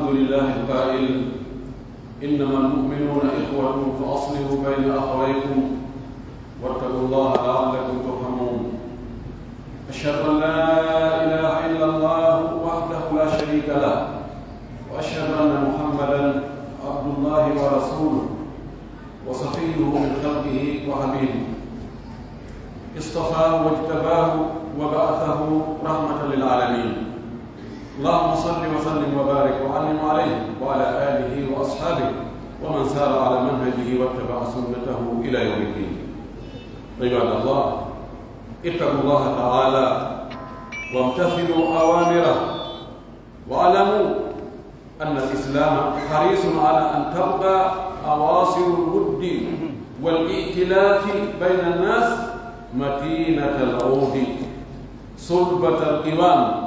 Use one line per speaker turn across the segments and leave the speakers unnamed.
الحمد لله القائل إنما المؤمنون إخوة فأصلحوا بين أخويكم واتقوا الله لعلكم ترحمون. أشهد أن لا إله إلا الله وحده لا شريك له، وأشهد أن محمدا عبد الله ورسوله وصفيه من خلقه وحبيبه، اصطفاه واجتباه وبعثه رحمة للعالمين. اللهم صل وسلم وبارك وعلم عليه وعلى آله وأصحابه ومن سار على منهجه واتبع سنته إلى يوم الدين. عباد الله، اتقوا الله تعالى وامتثلوا أوامره، واعلموا أن الإسلام حريص على أن تبقى أواصر الود والائتلاف بين الناس متينة العود صلبة القوام.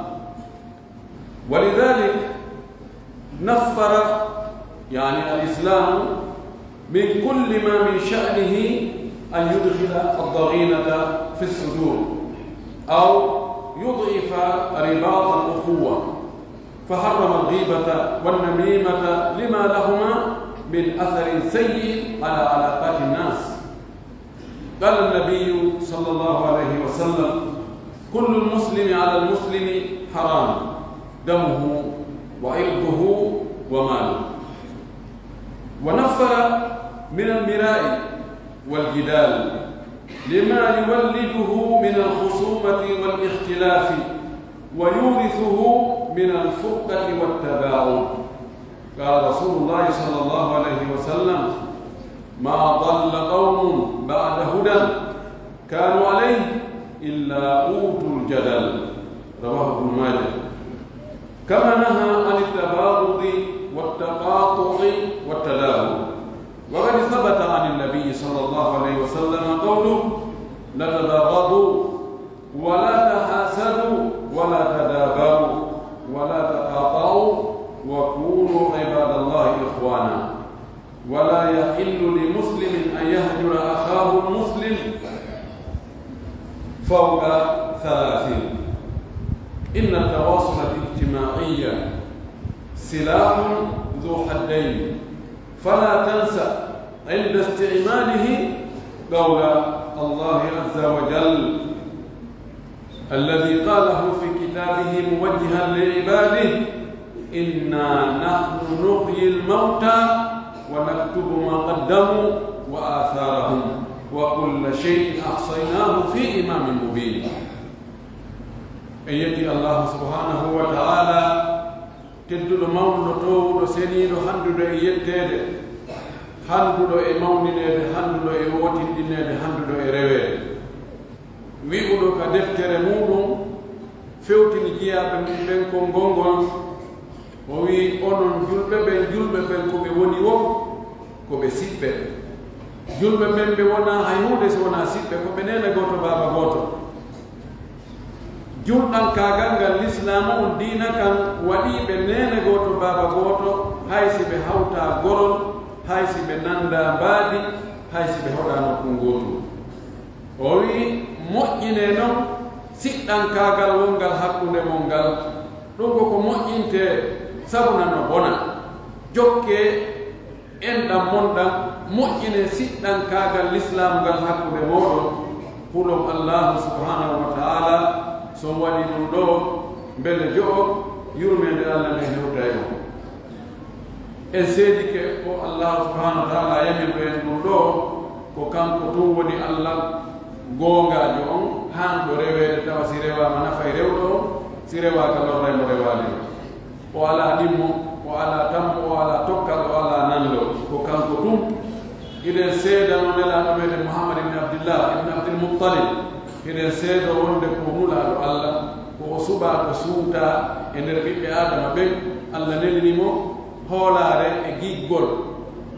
ولذلك نفر الإسلام من كل ما من شأنه أن يدخل الضغينة في الصدور أو يضعف رباط الأخوة، فحرم الغيبة والنميمة لما لهما من أثر سيء على علاقات الناس. قال النبي صلى الله عليه وسلم: كل المسلم على المسلم حرام، دمه وعرضه وماله. ونفر من المراء والجدال لما يولده من الخصومة والاختلاف ويورثه من الفرقة والتباعد. قال رسول الله صلى الله عليه وسلم: ما ضل قوم بعد هدى كانوا عليه إلا أوتوا الجدل. رواه ابن ماجه. كما نهى عن التباغض والتقاطع والتدابر. وقد ثبت عن النبي صلى الله عليه وسلم قوله: لا تباغضوا ولا تحاسدوا ولا تدابروا ولا تقاطعوا وكونوا عباد الله إخوانا. ولا يحل لمسلم أن يهجر أخاه المسلم فوق 30. إن التواصل الاجتماعي سلاح ذو حدين، فلا تنسى عند استعماله قول الله عز وجل الذي قاله في كتابه موجها لعباده: إنا نحن نحيي الموتى ونكتب ما قدموا وآثارهم وكل شيء أحصيناه في إمام مبين. أيتي الله سبحانه وتعالى تدل مولو تو سنيدو حندو يتede handuɗo e mawninede, handuɗo e wotindinede, handuɗo e rewede. wi'uɗo ka deftere muɗum fewtini jiyaɓe ɓen ko ngongol. o wi: onon julɓe ɓen ko ɓe woni wo ko ɓe siɓɓe. julɓe ɓen ɓe wona hay hunde so wona siɓɓe, ko ɓe nene goto baba goto. julɗan kagal ngal l'islamu on diina kan waɗiɓe nene goto baba goto, hay si ɓe hawta gorol, hay si ɓe nanda mbaadi, hay si ɓe hoɗa nokku gotu. o wi: moƴƴine noon siɗɗan kagal wongal hakkunde mon ngal, ɗum koko moƴƴinte sabuna no bona. jokke enɗam monɗam moƴƴine siɗɗan kagal l'islam ngal hakkunde moɗon. hulom allahu subhanahu wa ta'ala so waɗi ɗum ɗo mbele jo'o yurmede allah nde hewta e o. en seedi ke o allah subhanahu wa ta'ala yamin ɗo en ɗum ɗo ko kanko tun woni allah goongajo on, hanɗo rewede tawa si rewama nafay rewɗo o, si rewaka lorremo rewade o. ala ɗimmo, o ala tammo, o ala tokkal, o ala nanɗo, ko kanko tun. hiɗen seeda no nelaɗo meɗen muhammad ibne abdillah ibne abdilmuttalib, hiɗen seedo wonde ko nulaɗo allah, ko o suɓa ko suuta e nder ɓiɓɓe adama ɓen. allah nelinimo hoolare e giggol,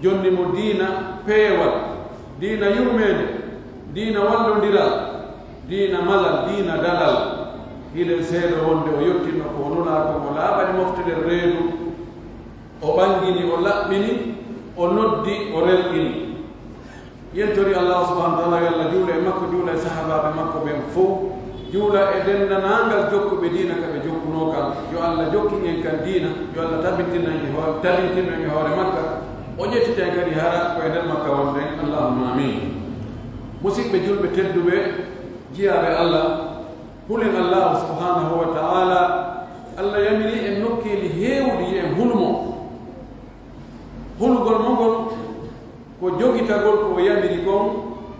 jonnimo diina peewal, diina yurmede, diina wallodiral, diina malal, diina dalal. hiɗen seedo wonde o yettino ko nulaɗo, o laaɓani moftude reedu, o ɓangini, o laɓɓini, o noddi, o relɗini. yentori allah subhanahu wa ta'ala, yalla juule e makko, juule e sahabaɓe makko ɓen fof, juula e denndanangal jokkuɓe diina kaɓe jokkuno kam yo Allah jokki en kan diina yo Allah tabitinno e hoore makka o ƴettiten kadi hara koye nder makka wonɗen allahumma amin musidɓe julɓe tedduɓe jiyaɓe Allah hulen allahu subhanahu wa ta'ala Allah yamiri en nokkeeli heewɗi en hulmo hulgol mongol ko jogitagol ko yamiri kon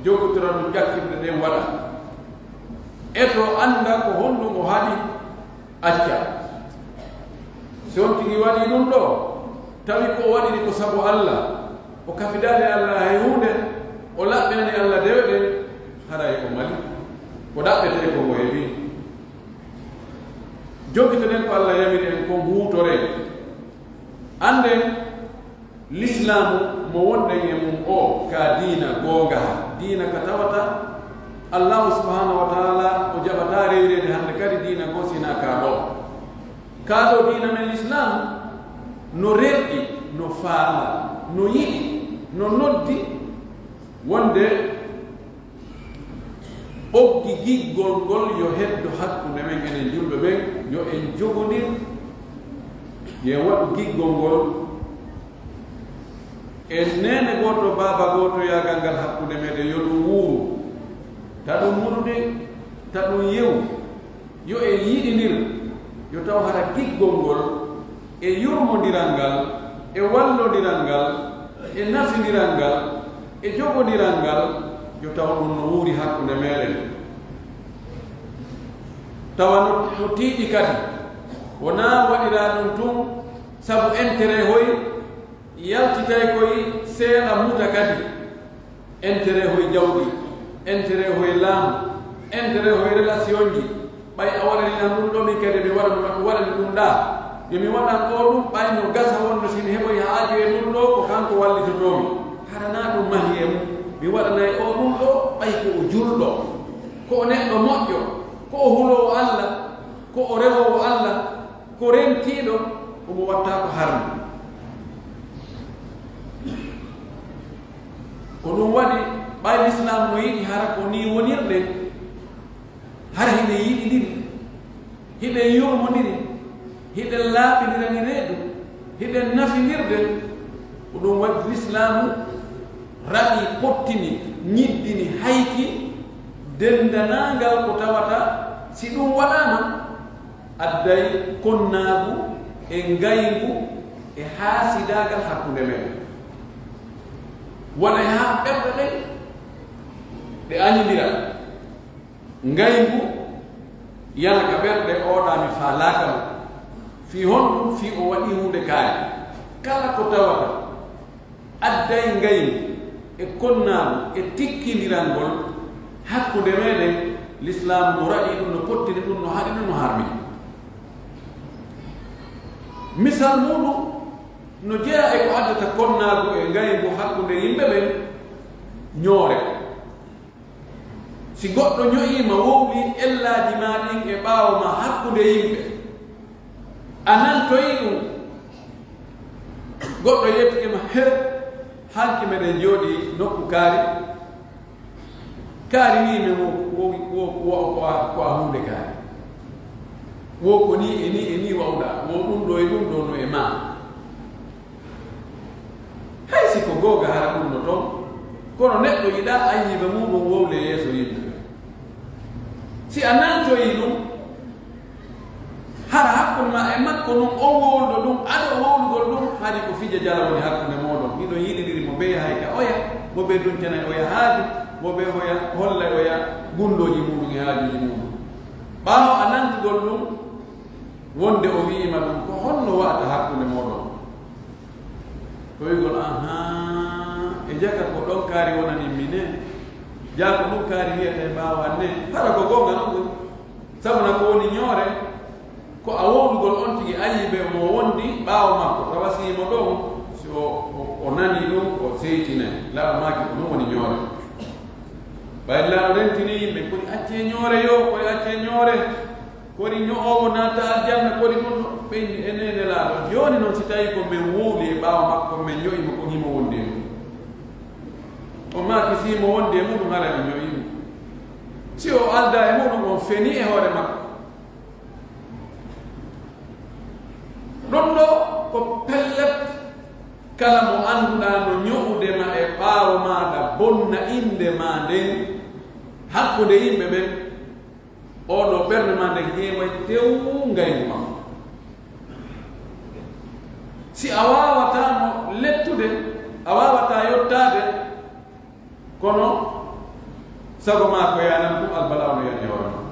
jogotira ɗum ƴakkirɗe ɗen waɗa eto annda ko honɗum o haɗi acca so on tigi waɗi ɗum ɗo tawi ko o waɗiri ko sabu Allah o kafidani Allah hay hunde o laɓɓinani Allah dewɗen haray ko mali ko ɗaɓɓete ko mo heewi jogitoɗen ko Allah yamiri en kon huutore anden l'islamu mo wonɗen e mum o ka diina goonga diina ka tawata allahu subhanahu wa taala o jaɓata rewrede hande kadi diina go sina kaɗo diina men l'islam no reɗɗi no faala no yiɗi no noddi wonde ɓoggi giggol ngol yo heddo hakkunde men enen julɓe ɓen yo en jogodir ye waɗu giggol ngol en nene goto baba goto yagal ngal hakkunde meɗen yo ɗum wuuru ta ɗum muɗude ta ɗum yewu yo en yiɗidir yo taw hara giggol ngol e yurmodiral ngal e wallodiral ngal e nafiniral ngal e jogodiral ngal yo taw ɗum no wuuri hakkunde meɗen tawa no tiiɗi kadi wona waɗira ɗum tun sabu intérêt hoy yaltitay koye seeɗa muta kadi intérêt hoye jawɗi intérêt hoye laamu intérêt hoye relation ji ɓay a waɗaninan ɗum ɗo min kadi mi waɗani ɗum ɗa yomi waɗan ɗo ɗum ɓayno gasa wonno sini heɓoy haaju e ɗum ɗo ko kanko wallitotomi harana ɗum mahi e mum mi waɗanay o ɗum ɗo ɓay ko o julɗo ko o neɗɗo moƴƴo ko o hulowo Allah ko o rewowo Allah ko rentiɗo omo watta ko harmi ko ɗum waɗi ɓay l'islam no yiɗi hara ko ni wonirɗen hara hiɗe yiɗiɗiri hiɗen yurmodiri hiɗen laaɓidirani reedu hiɗen nafinirden ko ɗum waɗi l'islamu raɓi pottini ñiddini hayki dendanangal ko tawata si ɗum waɗama adday konnaagu e ngayngu e haasidagal hakkunde men wona ha ɓerɗe ɗen ɗe añidira ngayngu yana ka ɓerɗe oɗami falakam fi honɗum fi o waɗi hunde kaari kala ko tawata adday ngayngu e konnaagu e tikkindirangol hakkunde meɗen l'islam no raɗi ɗum no pottini ɗum no haɗi ɗum no harmi misal muɗum no jeeya e ko addata konnaagu e ngayngu hakkunde yimɓe ɓen ñoore si goɗɗo ño'ima wowwi ellaji ma ɗin e ɓaawo ma hakkunde yimɓe a nantoyi ɗum goɗɗo yettikima he hanki meɗen jooɗi nokku kaari wimi ko a hunde kaari wo ko ni e ni wawɗa wo ɗum ɗo e ɗum ɗo no e ma hay si ko googa hara ɗum no toon kono neɗɗo yiɗa anniɓe muɗum wowle yeeso yimɓe si a nantoyi ɗum hara hakkude ma e makko ɗum o wowlɗo ɗum aɗa wowlugol ɗum haadi ko fija jala woni hakkude moɗon ɗiɗon yiɗidiri mo ɓeya hay ka oya mo ɓe duncana oya haaju mo ɓe oya holla oya gundoji muɗum e haajuji muɗum ɓaawo a nantugol ɗum wonde o wiima ɗum ko honno wata hakkude moɗon ko wigol aha e jaka ko ɗon kaari wonani mine jaa ko ɗum kaari wiyete mbawa ne hara ko gonga noon sabuna ko woni ñoore ko a wowlugol on tigi ayiɓe mo wondi ɓaawo makko tawasimo ɗon so o nani ɗum o seytine laɓa maki ko ɗum woni ñoore ɓay laaɗo rentini yimɓe kodi acce ñoore yo koye acce ñoore kodi ño'owo naata aljanna kodi ɗum ɓeyni enene laaɗo joni noon si tawi ko min wowli e ɓaawo makko min ño'ima ko himo wondi e mum o maki simo wondi e muɗum hara mi ño'ima si o alda e muɗum on feni e hoore makko ɗon ɗo ko pellet kala mo annduɗa no ño'udema e ɓaawo maɗa bonna inde ma nden hakkude yimɓe ɓen oɗo ɓernde ma nden heeway tew ngaygu makko si a wawatamo lettude a wawata yottade kono sago ma ko yanan ɗum albala ono yani hoorema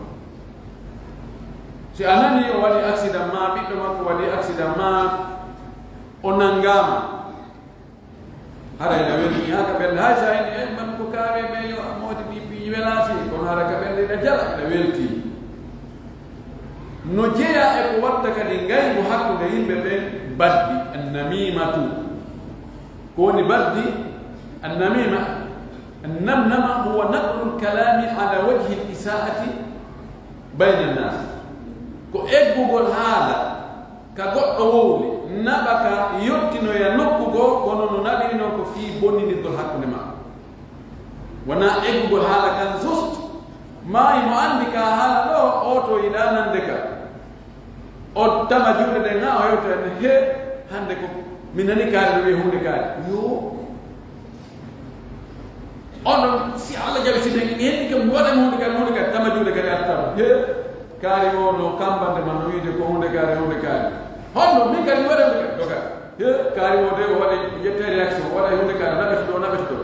si a nani o waɗi accident ma ɓiɗɗo makko waɗi accident ma o nanngama hara ene welni ha ka ɓernde hay sa en man ko kawe ɓe yo modi ɓiɓɓi welati kono hara ka ɓernde ene jala ene welti no jeeya e ko watta kadi ngaygu hakkude yimɓe ɓen baddi annamimatu ko woni baddi annamima annamnama huwa naqlu lkalami ala wajhi l-isaati bayna nnas ko eggugol haala ka goɗɗo wowli naɓa ka yottinoya nokku goo kono no naɓiri noon ko fii bonnidirgol hakkunde ma wona eggugol haala kan juste ma imo anndi ka haala ɗo oto yiɗa nande ka o tama juuɗe ɗe ga o hewta ene he hande ko mi nani kaari ɗo wiye hunde kaari yo oɗon si allah jaɓi si ɗen henni kam waɗami hunde kaari tama juuɗe kadi attama he kaari o no kambande man no wiide ko hunde kaari honno min kadi mi waɗa doka he kaari o de o waɗa yette réaction waɗa hunde kaari naɓete ɗo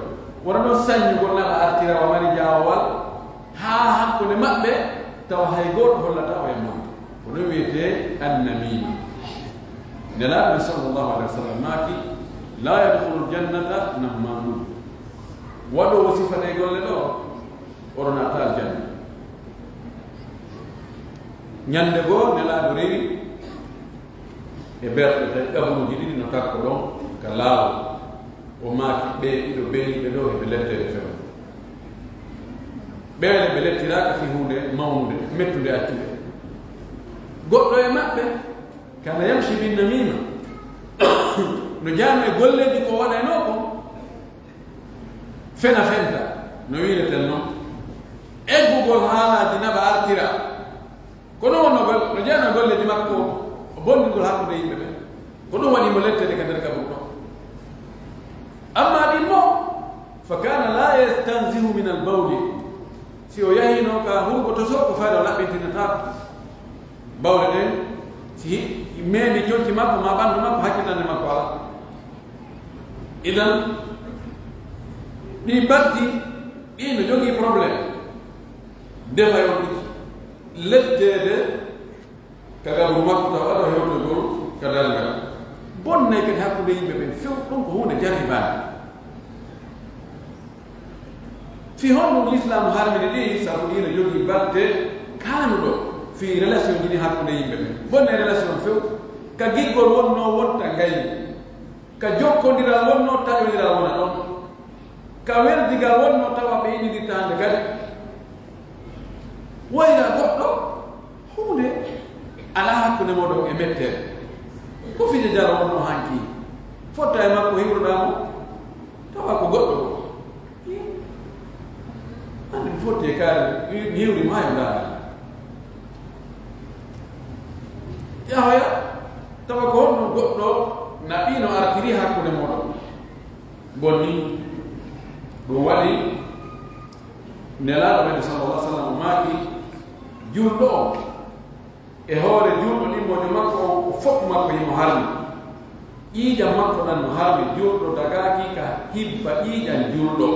wona noon saññugol naɓa artira wa mari jaawawal haa hakkude maɓɓe tawa hay goto hollata o e mon kono wiyete annamima nelaɓe sallllahu alih wa sallam maaki la yadkhulu ljannata nammamun waɗowo sifane golle ɗo oɗo naata aljanna ñande goo nelaɗo rewi e berɗe tawi ɗaɓuji ɗiɗi no takko ɗon ka laawol o maaki ɓe ɗiɗo beniɓe ɗo eɓe lettede fewa ɓeele ɓe lettiraka fi hunde mawnude mettude accude goɗɗo e maɓɓe kana yamshi bin namima no jaano e golleji ko waɗayno ko fena fenta no wireten noon eggugol haalaji naɓa artira kono wonnogol no jaano e golleji makko o bondigol hakkude yimɓe ɓe ko ɗum waɗimo lettede ka nder kabum ɗo amma ɗin mo fa kana la yastanzihu min albawli si o yahino ka hurgoto so ko faade o laɓɓintinatako bawle ɗen si meeɗi jonti makko ma ɓanndu makko hakkitande makko ala idan ɗi baddi ɗi no jogii probléme defa yon ɗi lettede kagabu makko taw aɗo hewtogol ka dalngal bonnay kadi hakkude yimɓe ɓen few ɗum ko hunde jaribade fi honno l'islam harmini ɗi sabu ɗi no jogii badde kaanuɗo fi relation ji ɗi hakkude yimɓe ɓen bonne relation few ka giggol wonno wonta ngayni ka jokkodiral wonno taƴodiral wona ɗon ka weldigal wonno tawa ɓe yiɗidirta hande kadi wayra goɗɗo hunde ala hakkude moɗon e mettere ko fije jara wonno hanki fotta e makko hiwroɗamo tawa ko goɗɗo hande mi fotti e kaari hiwri maayo ndaara yahoya tawa ko honno goɗɗo naɓino artiri hakkude moɗon bonni ɗum waɗi nelaɗo men sallallah sallam maaki julɗo o e hoore julɗo ɗimmojo makko o fof makko himo harmi ƴiiƴam makko ɗan no harmi julɗo dagaki ka hibba ƴiiƴan julɗo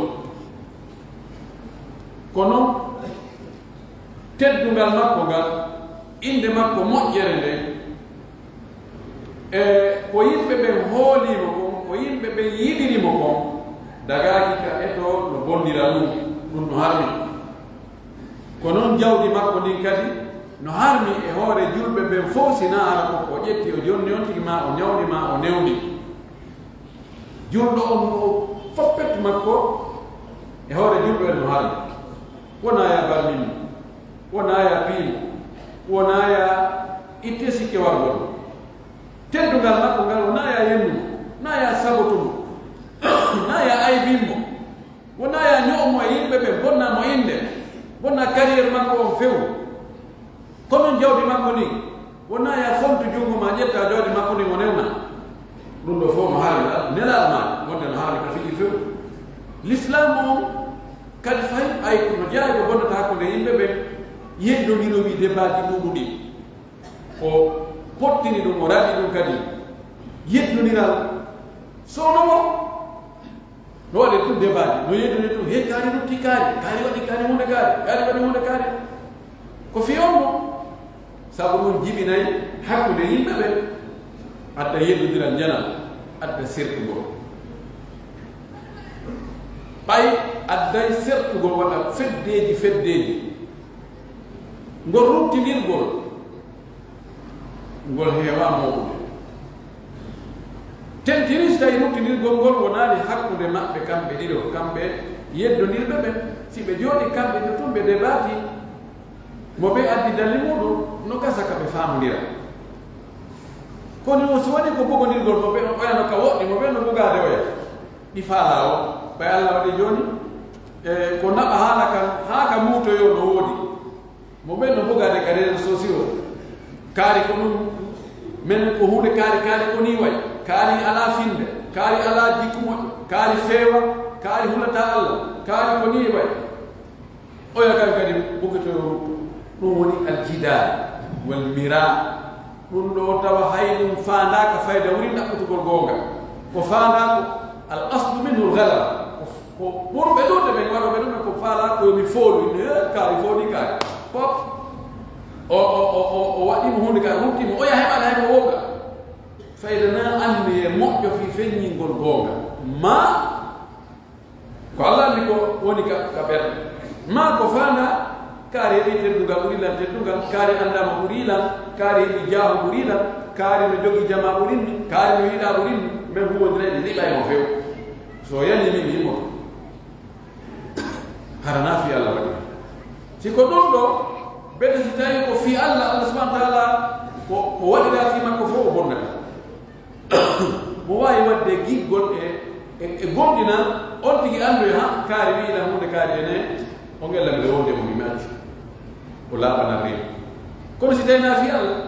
kono teddungal makko ngal inde makko moƴƴere nden e ko yimɓe ɓen hoolimo kon ko yimɓe ɓen yiɗirimo kon dagaki ka eto no bondira ɗum no harmi ko noon jawdi makko ndin kadi no harmi e hoore julɓe ɓen fof sina ara ko o ƴetti o jonni on tigi ma o ñawni ma o newni julɗo on o foppet makko e hoore julɓe ɓen no harmi wona ya barmimo wona ya piimo wona ya itte sikke wargol teddugal makko ngal wona ya yennumo na ya sabotumo na ya aybimmo wona ya ño'mo e yimɓe ɓe bonnamo inde wonna carrière makko on few kono jawdi makko ni wonna ya fontu jungo ma jetta jawdi makko ni monena dum do fo mo haala nela ma wonde no haala ka fi few l'islam kadi fay ay ko jaago bonnata ko de yimbe be yeddo ni no bi débat di dudi o pottini dum o radi dum kadi yeddo ni ral sono no wade tu débat no yeddo ni tu he kari dum tikari kari wadi kari hunde kari ko fi ommo sabu mon jibinay hakkude yimbe be adda yeddo diran jana adda sirtugo bay adday sirtugo wada feddeji ngol ruttinirgol ngol heewa mawɗude tentiris tawi ruttinirgol ngol wonaali hakkude maɓɓe kamɓe ɗiɗo kamɓe yeddondirɓe ɓe si ɓe jooɗi kamɓe ɗo tun ɓe débaati mo ɓe addi dalli muɗum no gasa ka ɓe faamodira kono so waɗi ko bogondirgol mo ɓe no ɓoyano ka woɗɗi mo ɓe no bugade oya ɗi faala o ɓay allah waɗi jooni ko naɓa haala kan haa ka muutoyo no woodi mo ɓe no bugade ka réseaux sociaux kaari ko ɗum men ko hunde kaari ko ni way kaari ala finde kaari ala jikku moƴƴo kaari feewa kaari hulata allah kaari ko ni way oya kan kadi bugatoyo ɗum woni aljidal wal mira ɗum ɗo tawa hay ɗum faandaka fayda wuri ɗaɓɓutugol goonga ko faandako al aslu minhu lgalaba ko ɓurɓe ɗuɗde ɓe waɗoɓe ɗum ko faala koyomi fooɗu kaari fooɗi kaari pop o waɗimo hunde ka ruttimo o yaha heɓaɗa hayko wooga fayda na anndi e moƴƴo fi feññingol goonga ma ko allah anndi ko woni ka ɓerɗe ma ko faanda kaari heɓi teddugal ɓurilan teddugal kaari anndama ɓurilan kaari heɓi jaahu ɓurilan kaari no jogii jama ɓurinni kaari no yiɗa ɓurinni même huwondirayɗe liɓaymo few so yani min yimo harana fi allah waɗi si ko ɗum ɗo ɓeɗe si tawi ko fi allah subahana taala ko waɗira fi makko fof o bonnata mo wawi wadde giggol e gonɗina on tigi andu ha kaari wiina hunde kaari ene o ngellami wonde mo mi acci o laaɓana rewi kono si tawina fi allah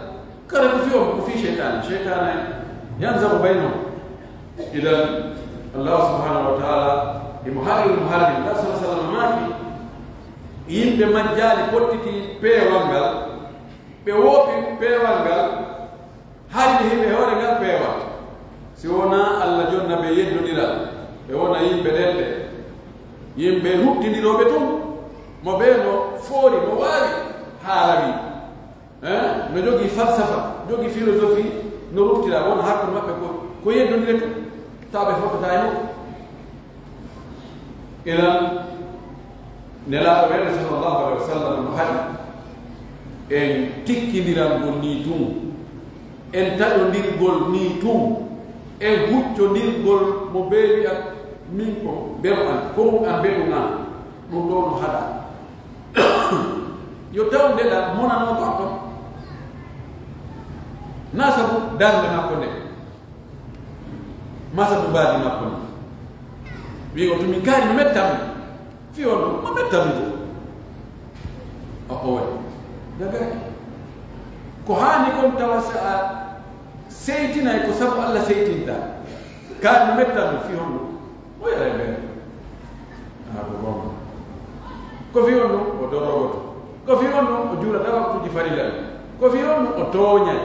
kala ko fi o ko fi cheytane yanzamu baynahum idan allah subhanahu wa taala imo haalil allah sa sallam maaki yimɓe majjaali pottiti peewal ngal ɓe wooɓi peewal ngal hayde himɓe hoore ngal peewal si wona allah jonna ɓe yeddodiral ɓe wona yimɓe ɗenɗe yimɓe ruttindiroɓe tun mo ɓe no foori no waawi haalawi no jogii falsafa jogii philosophie no ruttira wona hakkude maɓɓe ko yeddodire tun taɓe fotata e nokku ilan nelaaɗo weɗe sallllahu alih wa sallam no haɗi en tikkindirangol ni tun en taƴodirgol ni tun en huccodirgol mo beewi ak min ko mberu an ko an mbeɗu an ɗum ɗo no haɗa yo taw ndeɗa monano goɗɗo na sabu darde makko nde ma sabu mbaadi makko nde wi o tumi kaari mi mettami fi on ɗum mo mettami to o way dagaki ko haani kon tawa sa a seytinay ko sabu allah seytinta kaari mi mettami fi on ɗum o yara ɓeere ko gonga ko fi on ɗum o dorogoto ko fi on ɗum o juulata waktuji farilal ko fi on ɗum o tooñay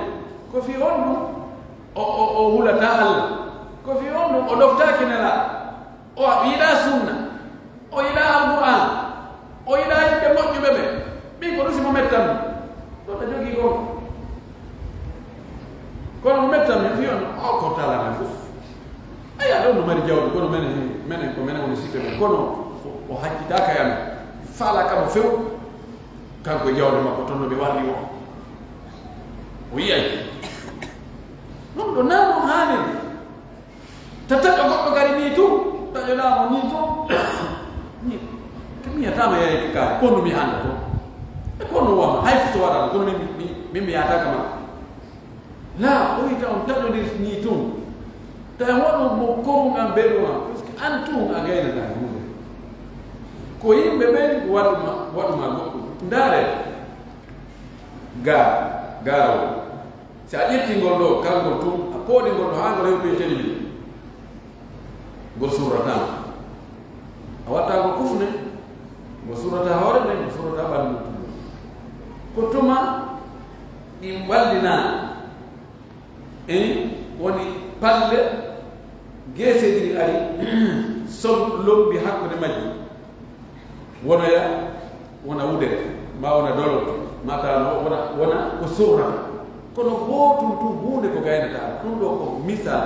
ko fi on ɗum o hulata allah ko fi on ɗum o ɗoftaki nela o yiɗa sunna o yiɗa alquran o yiɗa yimɓe moƴƴuɓe ɓe ɓi ko ɗum simo mettanmi ɗo ɓe jogii gonga kono mo mettanmi fi on o ko talana fof aya ɗon no mari jawdi kono menen ko menen woni sikke men kono o haccitaka yami faala kamo few kanko e jawdi makko toon no ɓe warli o yiyay ɗum ɗo nano haaniri tataɗo goɗɗo gari ni tum taƴoɗamo ni tum mi yatama yeyde kaari kono mi hannda to e kono wama hay so waɗano kono min mi yataka makko la o yita on taƴodir ni tum tawi waɗo mo korum an mbeɗu am par ce que an tum a gaynata hunde ko yimɓe ɓen waɗuma goɗɗum ndaare gaarawo si a ƴetti ngol ɗo kalngol tum a pooɗi ngol ɗo haa ngol hewɓe telli ngol surratama a watta ko kufne ngol surrata hoore nden ngol surrata ɓanndu ko tuma ɗi wallina woni palle geese ɗiɗi ari som lobbi hakkude majji wonoya wona wudere ma wona doloto mata wona ko surrata kono gootum tu hunde ko gaynata ɗum ɗo ko misal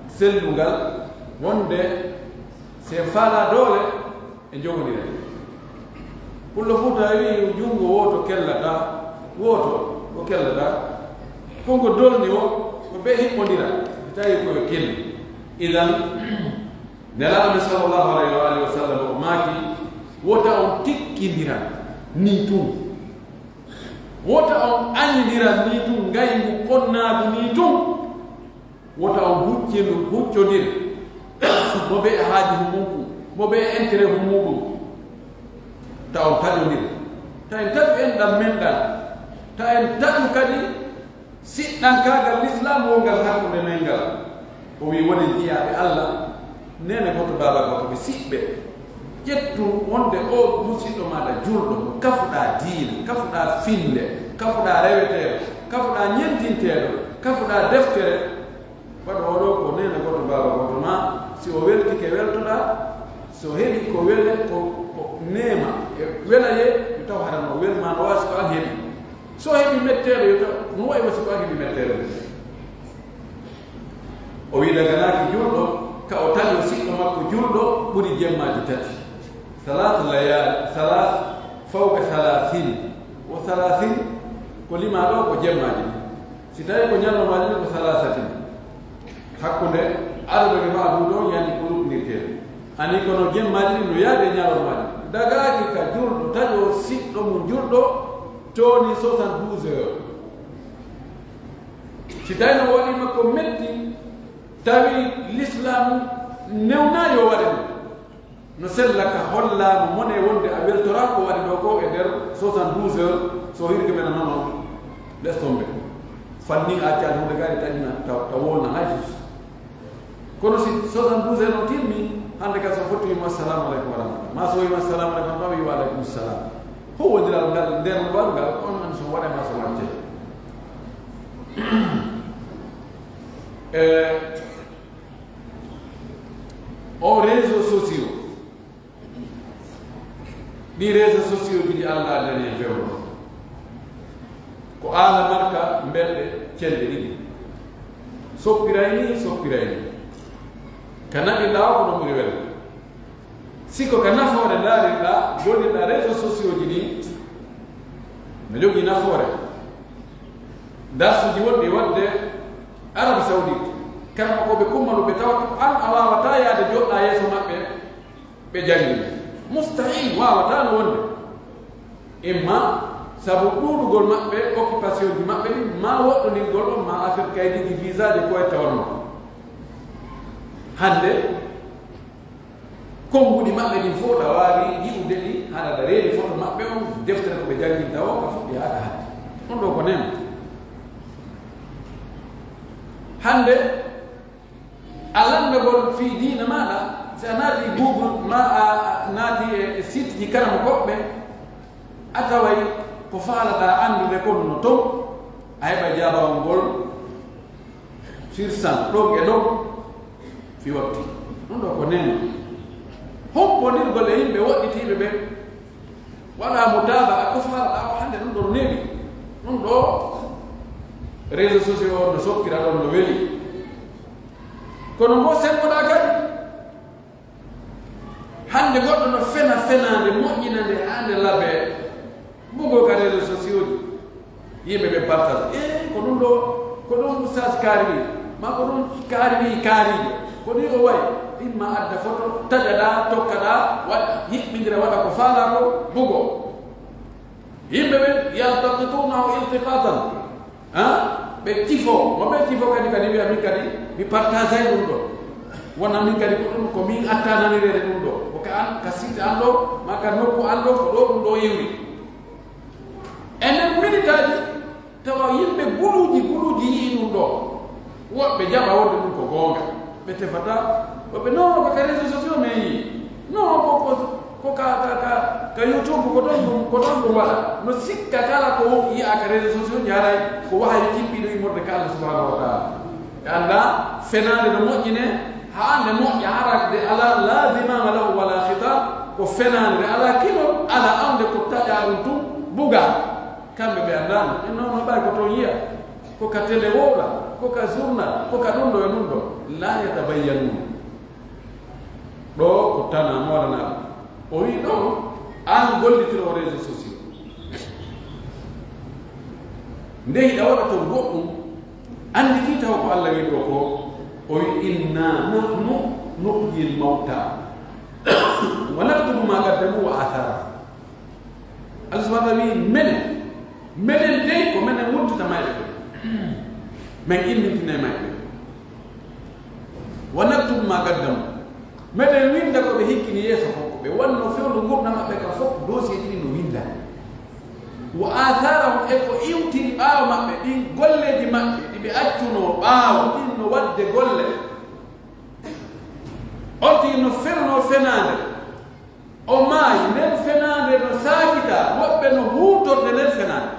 sellungal wonde se faala doole e jogodire pullo fu tawi jungo woto kellata woto ko kellata konko dolni o ko ɓe hiɓɓodira tawi koye kelli idan nelaɗo sallllahu alayhi wa sallam o maaki wota on tikkidira ni tun wota on añidira ni tun ngaygu konnaadu ni tun wota on huccodir mo ɓe haaji muɗum mo ɓe intérêt hu muɗum ta on taƴodir ta en taƴu en ɗam men ɗan ta en taƴu kadi siɗɗan kagal l'islam wongal hakkude men ngal o wi woni jiyaɓe allah nene goto baba goto ɓe siɓɓe ƴettu wonde o musidɗo maɗa julɗo kafuɗa diina kafuɗa finde kafuɗa reweteɗo kafuɗa ñentinteɗo kafuɗa deftere waɗa oɗo ko nene goto baba goto ma si o weltike weltoɗa so heɓi ko wele ko nema e wela ye yo taw haɗano welma no wasi ko an heɓi so heɓi metteɗo yo taw no wayi wasi ko an heɓi metteɗo o wi daganaki julɗo ka o tawi o siɗɗo makko julɗo ɓuri jemmaji tati salat layal salat fawqa 30 o 30 ko lima ɗo ko jemmaji si tawi ko ñallomaji ni ko 30 hakkude arɓege ma duɗo yani ko ɗuɗɗinirteɗo ani kono jemmaji ni no yaade ñallomaji dagaki ka julɗo tawi o siɗɗo mum julɗo toni 72 heures si tawi no waɗima ko metti tawi l'islam newnayo waɗe ɗum no sellaka hollama mone wonde a weltora ko waɗi ɗo ko e nder 72 heures so hirde men noon laisse tombe fanni accade hunde gari taƴina ta wonna hay fus kono si 72 heures no timmi hande ka so fotti wima assalamu aleykum wa rahmatullah ma so wima assalamu aleykum wa wiwa aleykum salam ho wondiral ngal nder ngal ngal on man so waɗema so wacce o réseaux sociaux ɗi réseaux sociaux ji ɗi allah addani e fewɗo ko ala marka belɗe celɗe ɗiɗi soppirayni ka naɓiɗa o kono ɓuri welde sikko ka nafoore laariɗa gonirɗa réseaux sociaux ji ɗi no jogii nafoore darsuji wonɗi wadde Arabie Saoudite kamɓe ko ɓe kummanuɓe tawata an a wawata yaade joɗɗa yeeso maɓɓe ɓe janngini mustahil wawata no wonde imma sabu ɗuɗugol maɓɓe occupation ji maɓɓe ɗi ma woɗɗodirgol ɗon ma affaire kaydiɗi visa ji koye tawno hande konnguɗi maɓɓe ɗin fof ɗa wawi yiɗude ɗi haɗaɗa reeni foto maɓɓe on deftere ko ɓe jangginta o ka fuɗɗi haɗa hande ɗon ɗo ko nema hande a landagol fi diina maɗa si a naati google ma a naati e site ji karama goɓɓe a taway ko faalaɗa anndude kon no ton a heɓa jabawol ngol sur 100 ɗon e ɗon fi watti ɗum ɗo ko nema hoppondirgol e yimɓe woɗɗitiɓe ɓe waɗa mutaba a ko faalaɗa o hande ɗum ɗo no newi ɗum ɗo réseaux sociaux o no sokkira ɗon no weli kono mo semboɗa kadi hande goɗɗo no fena fenade moƴƴinande hande laabe mbugo ka réseaux sociaux ji yimɓe ɓe partage ko ɗum ɗo ko ɗum ustage kaari wi ma ko ɗum kaari wi kaarijo ko ni o wayi imma adda photo taƴaɗa tokkaɗa waɗa hiɓɓidira waɗa ko faala ko bugo yimɓe ɓe yaltaqitunahu iltiqatan ɓe tifo mo ɓe tifo kadi kadi wiya min kadi mi partage ay ɗum ɗo wona min kadi ko ɗum ko min attananirede ɗum ɗo ko ka an ka site an ɗo ma ka nokku an ɗo ko ɗo ɗum ɗo yewri enen minitaji tawa yimɓe guluji yii ɗum ɗo woɓɓe jaɓa wonde ɗum ko goonga ɓe tefata woɓɓe non ko ka réseau sociaux mais yii non ko ka youtube ko ɗon ɗum waɗa no sikka kala ko yiya ka réseau sociaux jaray ko wahay cippiɗo immorde ka Allah subhanahu wa taala e anda fenade no moƴƴine haande moƴƴa harade ala la dimama lahu wala khitab ko fenade ala kilo ala awde ko taƴa ɗum tum buga kamɓe ɓe andano e noon ɓay ko toon yiya ko ka télé woɗa ko ka journal ko ka ɗum ɗo e ɗum ɗo la yatabayyanu ɗo ko tana mo waɗanaɗo o wi ɗo an gollitiro réseau sociaux nde hiɗa waɗa to goɗɗum andi ki taw ko Allah wi ɗo ko o wi inna nahnu nuhyi lmawta wa naktubu ma qaddamu wa athara Allah subhanahu wa taala wi menen dey ko menen wontita mayɓe ɓe min immintine mayɓe wa naktubu ma qaddamu meɗen winda ko ɓe hikkini yeeso ko ɓe wanno fewndo gurdam maɓɓe ka fof dossier ɗiɗi no winda wa atharahum e ko iwtiri ɓaawo maɓɓe ɗin golleji maɓɓe ɗi ɓe accuno ɓaawo ɗin no wadde golle olti no ferno fenade o maayi nden fenade no saakita woɓɓe no huutorde nden fenade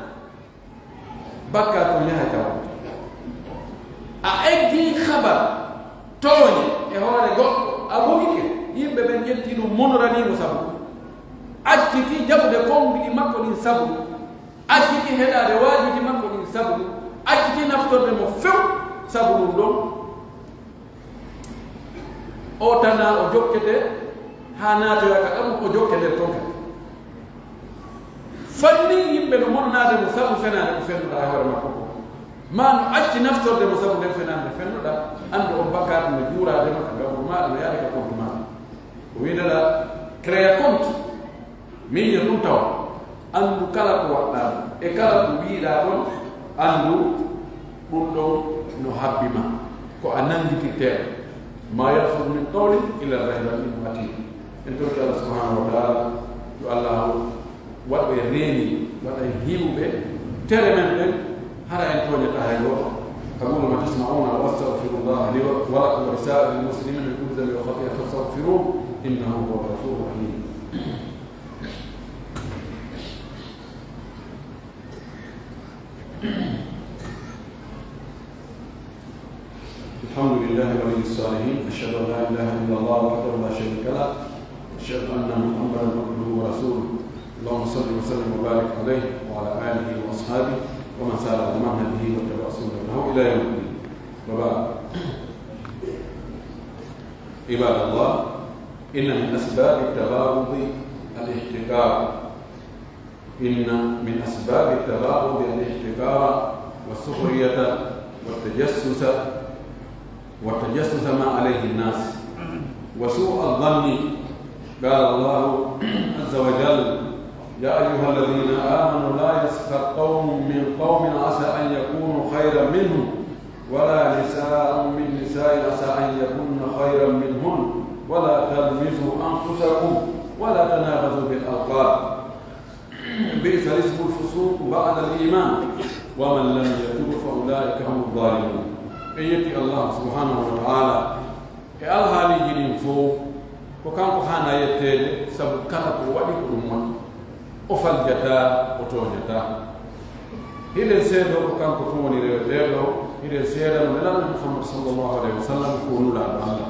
bakka to yaha tawa a eggi habar tooñe e hoore goɗɗo a wogike yimɓe ɓen ƴetti ɗum monoranimo sabu acciti jaɓude kombiɗi makko ɗin sabu acciti heɗade waajiji makko ɗin sabu acciti naftorde mo few sabu ɗum ɗon o tana o jokkete ha naatoya ka ɗam o jokke nder ton kadi fanni yimɓe no monnade mo sabu fenade ko fennuɗa e hoore makko ko ma no acci naftorde mo sabu nden fenade nde fennuɗa andu on bakkaɗe no juurade makka gawru maɗa no yaade ka compte maɗa o wiɗaɗa créa compte miñe ɗum tawa andu kala ko waɗɗa e kala ko wiiɗa ɗon andu ɗum ɗon no habbima ko a nanditirteɗo ma yalfud min qawlin illa rajulun atid en torki Allah subhanahu wa taala yo Allah waɗɓe reeni waɗa hiwɓe tere men ɗen hara en toñata hay goto أقول ما تسمعون وأستغفر الله لي ولكم ولسائر المسلمين من كل ذنب وخطيئة فاستغفروه إنه هو الغفور الرحيم. الحمد لله ولي الصالحين أشهد أن لا إله إلا الله وحده لا شريك له أشهد أن محمدا عبده ورسوله اللهم صل وسلم وبارك عليه وعلى آله وأصحابه ومن سار على منهجه واتبع سنته إلى يوم الدين. وبعد عباد الله إن من أسباب التباغض الاحتكار إن من أسباب التباغض الاحتكار والسخرية والتجسس ما عليه الناس وسوء الظن. قال الله عز وجل يا أيها الذين آمنوا لا يسخر قوم من قوم عسى أن يكونوا خيرا منهم ولا نساء من نساء عسى أن يكون خيرا منهن ولا تلمزوا أنفسكم ولا تنابزوا بالألقاب بئس الاسم الفسوق بعد الإيمان ومن لم يتوب فأولئك هم الظالمون. أيتي الله سبحانه وتعالى كالهالي جنين فوق وكان كهانا يتيل سبب كتب ودي كرمون وفلجتا وتوجتا هذا سيد وكان كتوني ريدلو هذا سيد من محمد صلى الله عليه وسلم كونوا لا الله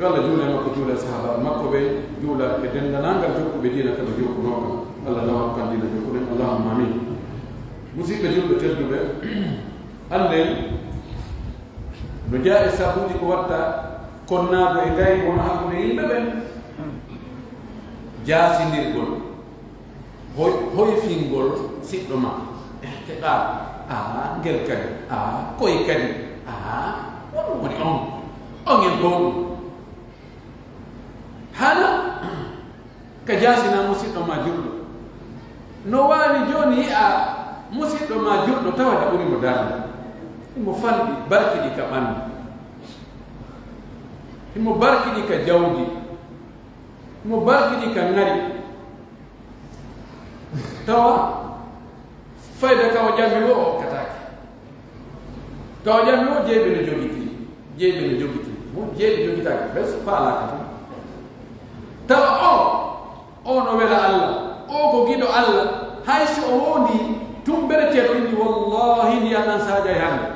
قال جولا ما كتولا صحابة ما كبي جولا كدنا نانغا جوكو بدينا كبي جوكو نوكا الله نوكا كان دينا جوكو اللهم آمين. موسيقى جولا تجربة أنن نجاء سابودي كوتا كنا بإيجاي ونحن نيمبن جاسي نيرغول هوي فينغول سيدوما احتقار ngel kadi koy kadi woni on goɗɗum hana ka jasina musidɗo ma juɗɗo no wawi joni yi'a musidɗo ma juɗɗo tawata ɓuri mo darde mo falɗi barkiɗi ka ɓandu himo barkiɗi ka jawdi himo barkiɗi ka ngari tawa fayda kawa jammi o o kataki kawa jammi o jeeɓe no jogiti mo jeeɓe jogitaki bes faalaka tan tawa o no wela Allah o ko giɗo Allah hay so o wondi tumbere ceeɗo inni wallahi ndiya tan sadia e hannde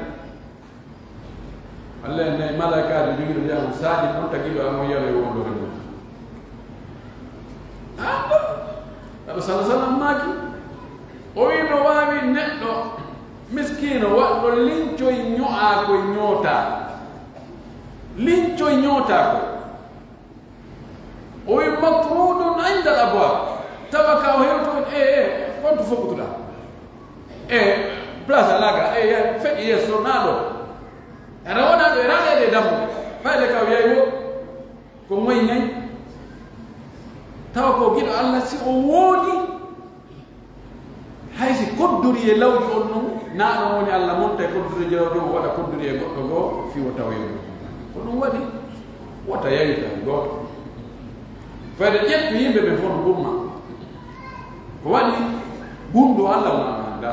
Allah nayi malaikaji jogiɗo ndiyam saadi noon tagiɗo amo yara e wondore mum aɗo sala sallam maaki o wino waawi neɗɗo miskino waɗɗo lincoye ño'a koye ñoota lincoye ñoota koye o wi matrudun inda al abwab tawa ka o hewtoon konto foɓɓutuɗa place alaga feƴƴi yesso naɗo aɗa wonaɗo e raɗede dammo fayde ka wiyay wo ko moyi nayi tawa ko giɗo Allah si o woodi haysi koddori e lawdi on noon naɗon woni Allah monta e koddori jawdi o waɗa koddori e goɗɗo goo fiwo tawa yo ko ɗum waɗi wota yawita e gooto fayde ƴettu yimɓe ɓe fof no gumma ko waɗi gunɗo Allah wonanda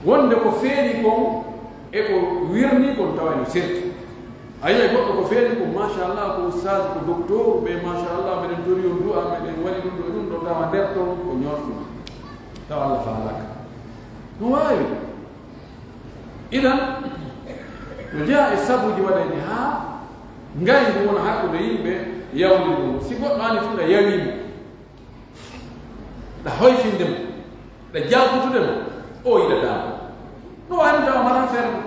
wonde ko feeri kon e ko wirni kon tawa no serti a yiyay goɗɗo ko feeri ko machallah ko ustage ko docteur ɓe machallah meɗen tori on du'a meɗen waɗi ɗum ɗo ɗum ɗo tawa nder ton ko ñorɗum tawa Allah faalaka no waawi idan no jeeya e sabuji waɗani haa ngayndi wona hakkude yimɓe yawdi ɗum si goɗɗo ani fu ɗa yawimo ɗa hoyfinde mo ɗa jalbutude mo o yiɗatamo no wani tawa mala feere mo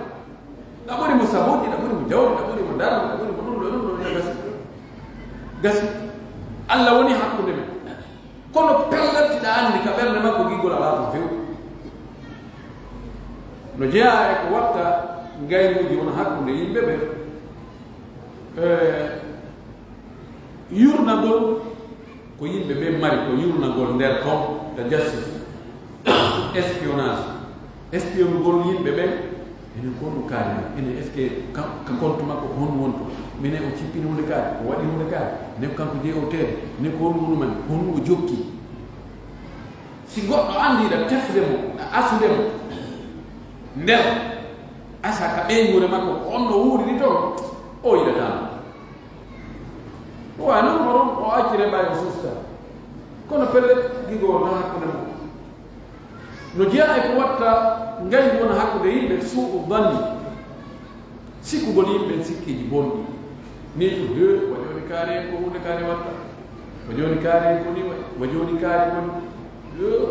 ɗa ɓuri mo sabuji ɗa ɓuri mo jawdi ɗa ɓuri mo darde ɗa ɓuri mo ɗum ɗo ɗum ɗo ɗa gasi Allah woni hakkude men kono pellattiɗa anndi ka ɓernde makko giggol ala ko few no jeeya e ko watta ngaynuji wona hakkude yimɓe ɓe yurnagol ko yimɓe ɓe mari ko yurnagol nder kon ta justice espionnugol yimɓe ɓen ene ko ɗum kaari men ene est ce que ka compte makko ko honno wonto minen o cippini hunde kaari o waɗi hunde kaari ne ko kanko jeeyi o teede ne ko honno wonu men honno o jokki si goɗɗo andiɗa tefde mo asude mo nder asa ka ɓeygure makko ko on no wuuri ni toon o yiɗatama wa non moron o accire ɓawi o susta kono pelle gigo wona hakkude mo no jeeya e ko watta ngayndi wona hakkude yimɓe suu danni sikkugol yimɓe sikkiji bonɗi ni to wa joni kaari en ko hunde kaari watta wa joni kaari en ko ni wayi wa joni kaari koni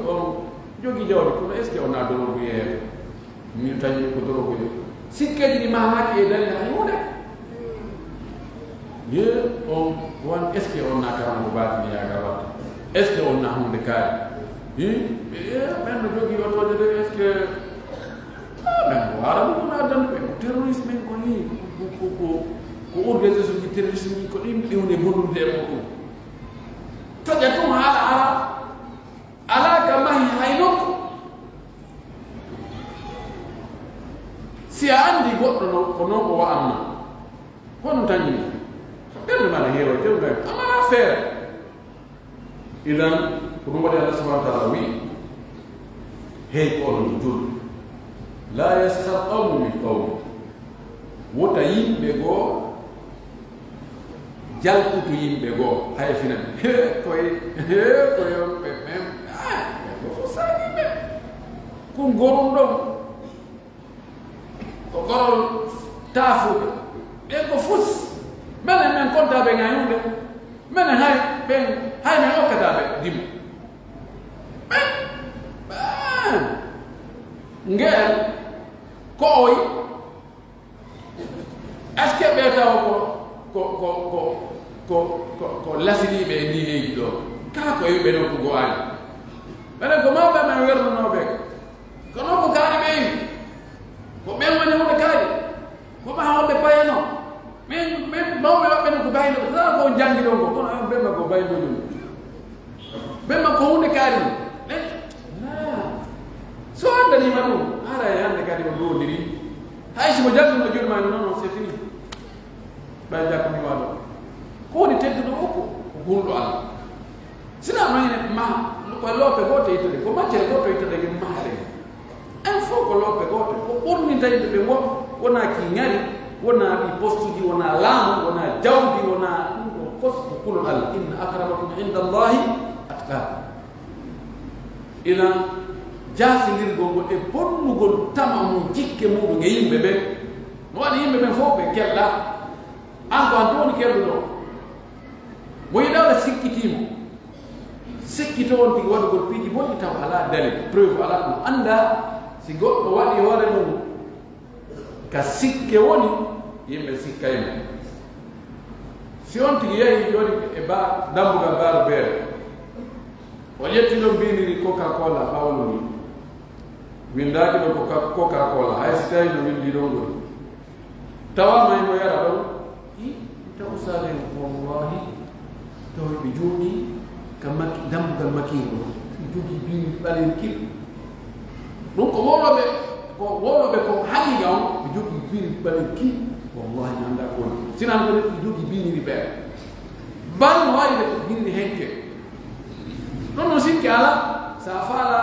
on jogui jawdi kono est ce que wona dorogo yeewe min tañi ko dorogo yo sikkeji ɗi mamaki e dalil hay hunde ye on wan est ce que on nakaran ko batini yaga watta est ce que on na hunde kaari ɓen no jogui otoje de est ce que ɓen ko wara ɗum wona dandu ɓe ko terrorisme en ko ni ko organisation ji terrorisme ji ko ɗin ɗiwde bonnude e muɗum toƴa tum haala ala ka mahi hay nokku si a andi goɗɗo ko noon o wa'anma hono tañini ɓernde maɗa heewa jewga amana feere idan ko ɗum waɗi Allah subahana wa taala wi hey ko onon julɓe la yaskhar qawmu min qawmi wota yimɓe goo jalɓutu yimɓe goo hay finan koyonɓe même ko fof sañiɓe ko gorum ɗon ko gorol taafuɓe ɓen ko fus menen men kontaɓe ŋayuɓe menen hay men okkataɓe dim ɓen ngeel ko oy est ce que ɓe taw ko lasiniɓe e diineji ɗo kala ko yiɓe ɗon ko go ani ɓenen ko mawɓe men wernunoɓe kono ko kaari ɓe yi ko ɓen woni hunde kaari ko ɓahoɓe payano min mawɓe maɓɓe ne ko bayno taa ko jangi ɗon ko kono an ɓemma ko bayno ɗum ɓemma ko hunde kaari so andanima ɗum ara e hannde kadi o lodiri hay simo jangguno juɗema no noon c'est fini ɓay jakkomi waɗo ko woni tedduɗo o ko hulɗo Allah sina mayne ma ko lope goto yittude ko maccere goto yittude ge maare en fof ko lope goto ko ɓurni tawiɓe ɓe wona kiñari wona ɗi postuji wona laamu wona jawdi wona ɗum ɗo fof ko kulol Allah inna akramakum inda Allahi atqakum ila jaasidirgol ngol e bonnugol tama mum jikke muɗum e yimɓe ɓe no waɗi yimɓe ɓen fof ɓe keɗɗa an ko an towoni keɗɗuɗo mo yiɗawɗa sikkitimo sikkito on tigi waɗugol piiji moƴƴi taw ala dalil preuve ala ɗum anda si goɗɗo waɗi hoore mum ka sikke woni yimɓe sikkaymo si on tigi yehi joni e dambugal baaro beere o ƴettino mbiniri coca cola ɓawlu ni windaki ɗo coca cola hay so tawi no windi ɗon ɗon tawama emo yara ɗon i taw sare wallahi taw ɓe jooɗi ka dambugal makiro ɓe jogii bini ɓalen kil ɗum ko woloɓe ko haqiqa on ɓe jogii bini ɓalen kil wallahi mi anda ko woni sinan ko ɓe jogii biniri ɓeere bal no wawi ɓe biniri henke ɗon no sikki ala sa faala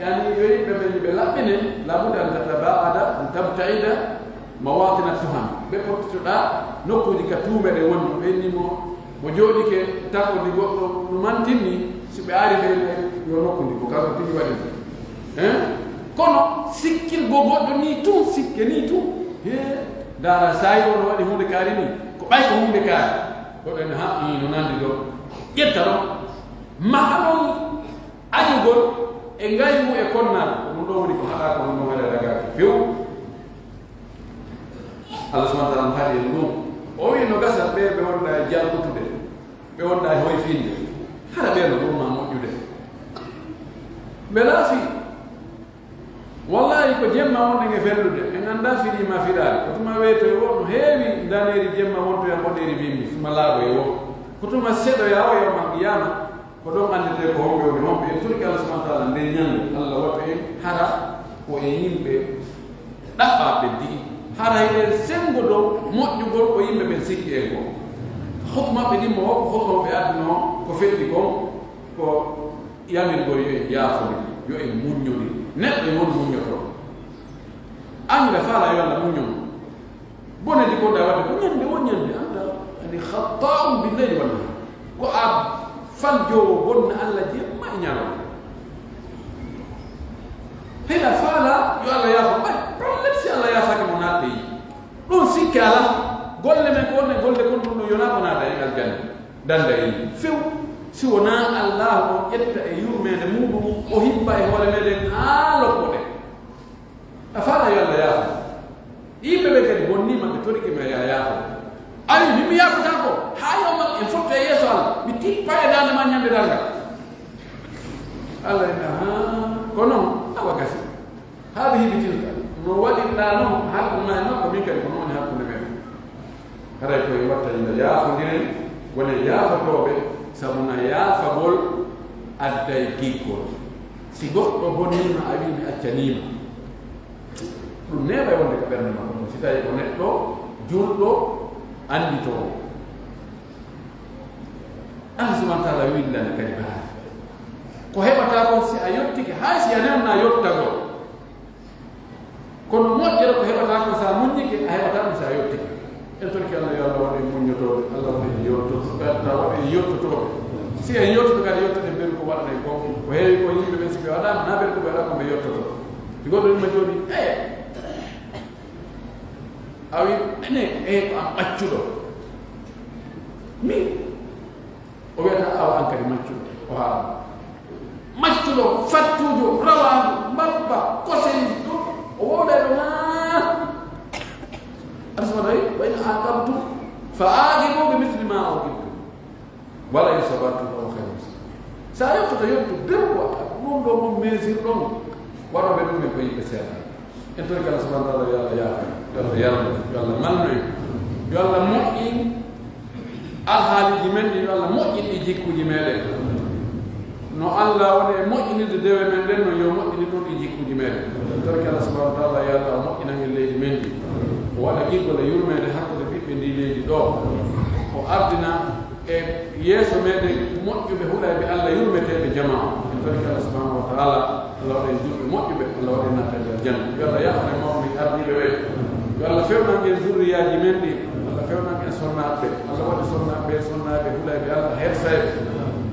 yani yoyi ɓe ɓe laɓɓine labude an tatabaada an tabtaida mawatina tuham ɓe pottitoɗa nokkuji ka tuumeɗe woni ɓennimo mo jooɗike takkodi goɗɗo no mantinni so ɓe ari ɓe yo nokkundi ko kanko tigi waɗi kono sikkirgo goɗɗo ni tun sikke ni tun he dara sayi o no waɗi hunde kaari ni ko ɓay ko hunde kaari goɗɗo ene ha no nandi ɗo ƴetta ɗon maha ɗon añugol e ngaymu e konnaɗo ɗum ɗo woni ko haɗa ko ɗum waɗa ragaki few Allah subhanahu wa ta'ala haɗi en ɗum o wi no gasa ɓe wonɗa e jalɓutude ɓe wonɗa e hoye finde haɗa ɓe no ɗum ma moƴƴude ɓe laafi wallahi ko jemma wonɗe e fellude en anda fiɗima fiɗaade ko tuma weeto e wo no heewi daneeri jemma wontoya mboɗeri mimmi suma laaɓo e wo ko tuma seeɗoya o yawma qiyama ko ɗon andete ko homɓe woni homɓe en turki Allah subhanahu wa ta'ala nde ñande Allah waɗa en hara ko e yimɓe ɗaɓɓaɓe di'i hara eɗen sengo dow moƴƴugol ko yimɓe ɓen sikki e goo hokmaɓe ɗimmo o ko hokmaɓe adduno ko feɗɗi kon ko yamirgol yo en yaafori yo en muññori neɗɗo e woni muññoto annda faala yo Allah muññon bone di gonɗa wadde ko ñande won ñande anda ani khatta'un billahi walla ko a faljowo bonna Allah jemma e ñalawma heɗa faala yo Allah yaafo ɓay probléme si Allah yaafake mo naatde yi ɗum sikke ala golle men ko wonne golle kon ɗum ɗo yona ko naata e aljanna danda e few si wona Allah o ƴetta e yurmede muɗum o hippa e hoore meɗen haa lokkoɗe a faala yo Allah yaafo yimɓe ɓe kadi bonnima ɓe torike me ya yaafo ayi mimi yaafata ko haa yoma en fotta e yeeso Allah mi tippa e dande ma ñande dal ngal Allah ene ha ko noon awa gasi haaɓe hiɓitirta no waɗirɗa noon hakkude ma e makko min kadi ko noon hakkude men haray koye watta yimɓe yaafodiren wona yaafotoɓe sabu na yaafagol adday giggol si goɗɗo bonnima a wi mi accanima ɗum neeɓa wonde ko ɓernde makko ɗum si tawi ko neɗɗo julɗo anditowo Allah subhanahu wa ta'ala windana kadi baari ko heɓata kon si a yottike hay si a newna yottagol kono moƴƴere ko heɓata ko sa muññike a heɓata ɗum sa yottike en torki Allah yo Allah waɗe muññotoɓe Allah waɗe yottotoɓe waɗe yottotoɓe si en yottoto kadi yottoɗe mberu ko waɗane ko heewi ko yimɓe ɓen siko waɗama na ɓeɗe ko ɓe waɗa ko ɓe yottoto si goɗɗo ɗuma joni a wi ene ko am ɓaccuɗo min o wiyata awa an kadi maccuɗo o haala maccuɗo fattujo rawandu mbabba koseni ɗum o wowɗa ɗo na aɗa soma tawi wa in aqabtum fa aqibu bi mithli ma uqibtum wala in sabartum fa khayrun sa yottoto yottu dew waɗa ɗum ɗo mum mesure ɗon waɗoɓe ɗum e ko yimɓe seeɗa en tori kala subhanahu wa ta'ala yo Allah yaafa yo Allah yarno yo Allah malno en yo Allah moƴƴin alhaaliji men ɗi yo Allah moƴƴin ɗi jikkuji meɗen no Allah woni e moƴƴinirde dewe men ɗen no yo moƴƴini ɗum ɗi jikkuji meɗen tori kala subhanahu wa ta'ala yo Allah moƴƴinamen leydi men ɗi o waɗa giggol e yurmede hakkude ɓiɓɓe ndi leydi ɗo o ardina e yeeso meɗen moƴƴuɓe huɗayɓe Allah yurmeteɓe jama en barki Allah subhanahu wa taala Allah waɗen julɓe moƴƴuɓe Allah waɗen nattaɓe aljanna yo Allah yafane mawɓe ardiɓe ɓe yo Allah fewnangen zurriyaji men ɗi Allah fewnangen sonnaɓe Allah waɗi sonnaɓe huɗayɓe Allah hersaɓe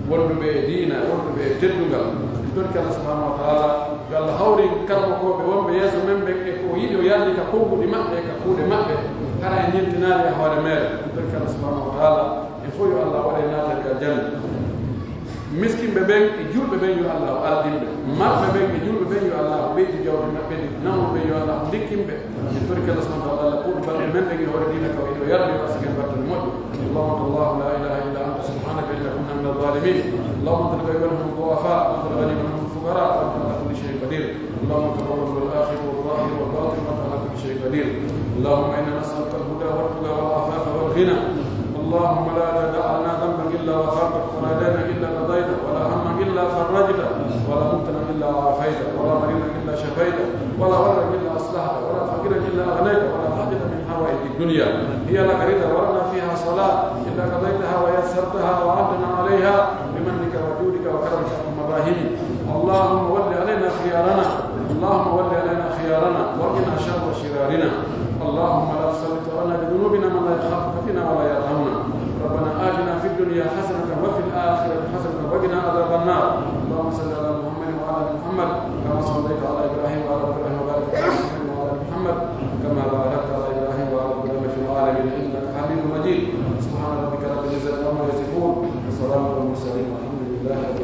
wonduɓe e diina wonduɓe e teddugal en barki Allah subhanahu wa taala yo Allah hawri kalmo koɓe wonɓe yeeso men ɓe e ko yiɗi o yalli ka konguɗi maɓɓe e ka kuuɗe maɓɓe hara e ñintinali e hoore meɗe en barki Allah subhanahu wa taala fo yo Allah waɗe naataɓe aljanna miskimɓe ɓen e julɓe ɓen yo Allah o aldinɓe marɓe ɓen e julɓe ɓen yo Allah o ɓeydi jawɗe maɓɓe ɗi nawnuɓe yo Allah o dikkinɓe en barki Allah subhanahu wa taala ɓurɗo balɗe men ɓen e hoore dina kaw eɗo yarde o asiken battane moƴƴo اللهم الله لا اله الا انت سبحانك انا كنا من الظالمين اللهم انت الغني ونحن الضعفاء وانت الغني ونحن الفقراء وانت على كل شيء قدير اللهم انت الاول والاخر والظاهر والباطن وانت على كل شيء قدير اللهم انا نسالك الهدى والتقى والعفاف والغنى اللهم لا تدع لنا ذنبا الا غفرته ولا دينا الا قضيته ولا هما الا فرجته ولا مبتلا الا عافيته ولا مريضا الا شفيته ولا ولدا الا اصلحته ولا فقيرا الا اغنيته ولا حاجه من حوائج الدنيا هي لك رضا ولنا فيها صلاه الا قضيتها ويسرتها وعدنا عليها بمنك وجودك وكرمك ومراهمك اللهم ول علينا خيارنا اللهم ول علينا خيارنا وقنا شر شرارنا اللهم لا تسلط لنا بذنوبنا من لا يخافك فينا ولا يرحمنا ربنا آتنا في الدنيا حسنة وفي الآخرة حسنة وقنا عذاب النار اللهم صل على محمد وعلى ال محمد كما صليت على إبراهيم وعلى إبراهيم وبارك على محمد وعلى ال محمد كما باركت على إبراهيم وعلى إبراهيم في العالمين إنك حميد مجيد سبحان ربك رب العزة عما يصفون وسلام على المرسلين والحمد لله